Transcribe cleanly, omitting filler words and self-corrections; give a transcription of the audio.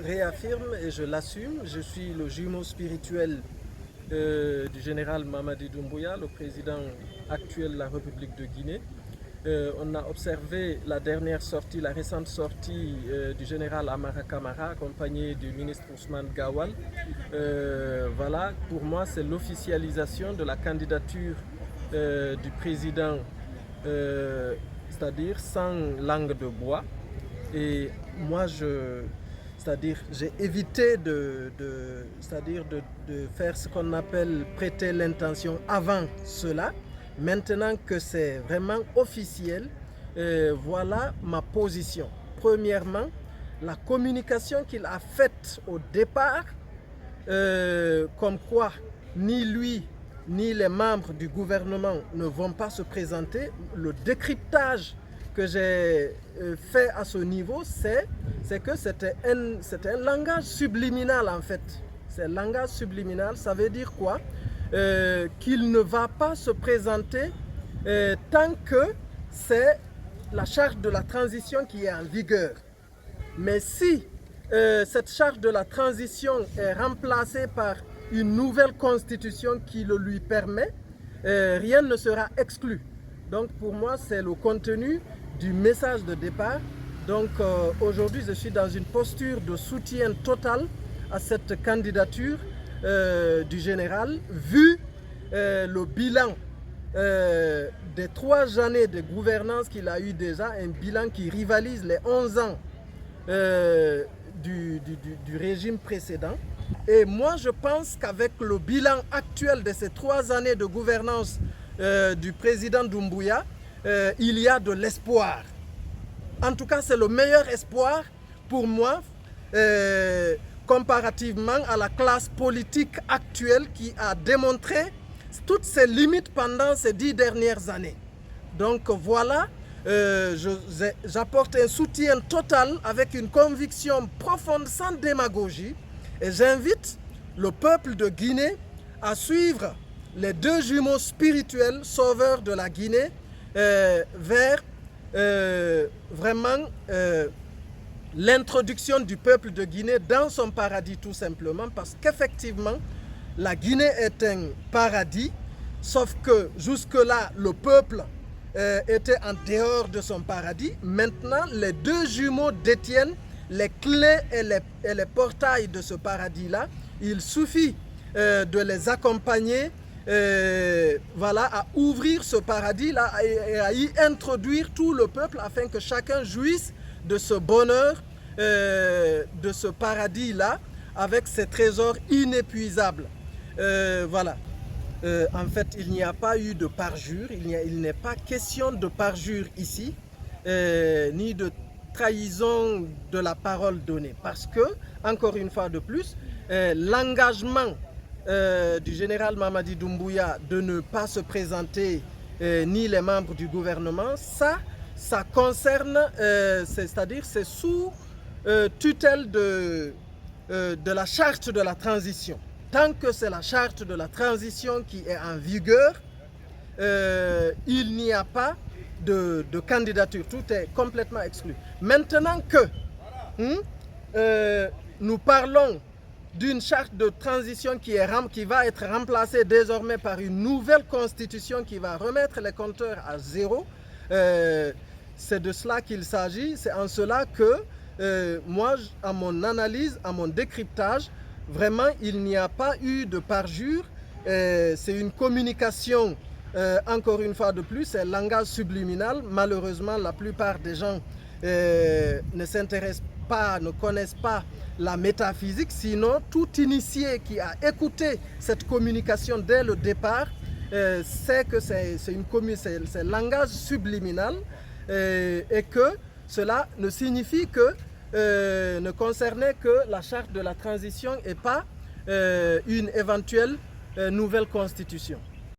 réaffirme et je l'assume. Je suis le jumeau spirituel du général Mamadi Doumbouya, le président actuel de la République de Guinée. On a observé la dernière sortie, la récente sortie du général Amara Kamara, accompagné du ministre Ousmane Gawal. Voilà, pour moi, c'est l'officialisation de la candidature du président, c'est-à-dire sans langue de bois. Et moi, j'ai évité de faire ce qu'on appelle prêter l'intention avant cela. Maintenant que c'est vraiment officiel, voilà ma position. Premièrement, la communication qu'il a faite au départ, comme quoi ni lui ni les membres du gouvernement ne vont pas se présenter, le décryptage que j'ai fait à ce niveau, c'est que c'était un langage subliminal en fait. C'est un langage subliminal, ça veut dire quoi? Qu'il ne va pas se présenter tant que c'est la charte de la transition qui est en vigueur. Mais si cette charte de la transition est remplacée par une nouvelle constitution qui le lui permet, rien ne sera exclu. Donc pour moi, c'est le contenu du message de départ. Donc aujourd'hui, je suis dans une posture de soutien total à cette candidature du général, vu le bilan des 3 années de gouvernance qu'il a eu déjà, un bilan qui rivalise les 11 ans du régime précédent. Et moi, je pense qu'avec le bilan actuel de ces 3 années de gouvernance du président Doumbouya, il y a de l'espoir. En tout cas, c'est le meilleur espoir pour moi, comparativement à la classe politique actuelle qui a démontré toutes ses limites pendant ces 10 dernières années. Donc voilà, j'apporte un soutien total avec une conviction profonde, sans démagogie. Et j'invite le peuple de Guinée à suivre les 2 jumeaux spirituels sauveurs de la Guinée vers vraiment l'introduction du peuple de Guinée dans son paradis, tout simplement, parce qu'effectivement, la Guinée est un paradis, sauf que jusque-là, le peuple était en dehors de son paradis. Maintenant, les 2 jumeaux détiennent les clés et les portails de ce paradis-là. Il suffit de les accompagner voilà, à ouvrir ce paradis-là et à y introduire tout le peuple afin que chacun jouisse de ce bonheur, de ce paradis-là, avec ses trésors inépuisables. Voilà. En fait, il n'y a pas eu de parjure, il n'est pas question de parjure ici, ni de trahison de la parole donnée. Parce que, encore une fois de plus, l'engagement du général Mamadi Doumbouya de ne pas se présenter ni les membres du gouvernement, ça concerne, c'est-à-dire c'est sous tutelle de la charte de la transition. Tant que c'est la charte de la transition qui est en vigueur, il n'y a pas de candidature. Tout est complètement exclu. Maintenant que nous parlons d'une charte de transition qui va être remplacée désormais par une nouvelle constitution qui va remettre les compteurs à zéro, c'est de cela qu'il s'agit. C'est en cela que moi, à mon analyse, à mon décryptage, vraiment, il n'y a pas eu de parjure. C'est une communication, encore une fois de plus, c'est un langage subliminal. Malheureusement, la plupart des gens ne s'intéressent pas, ne connaissent pas la métaphysique. Sinon, tout initié qui a écouté cette communication dès le départ sait que c'est un langage subliminal et que cela ne signifie que ne concernait que la charte de la transition et pas une éventuelle nouvelle constitution.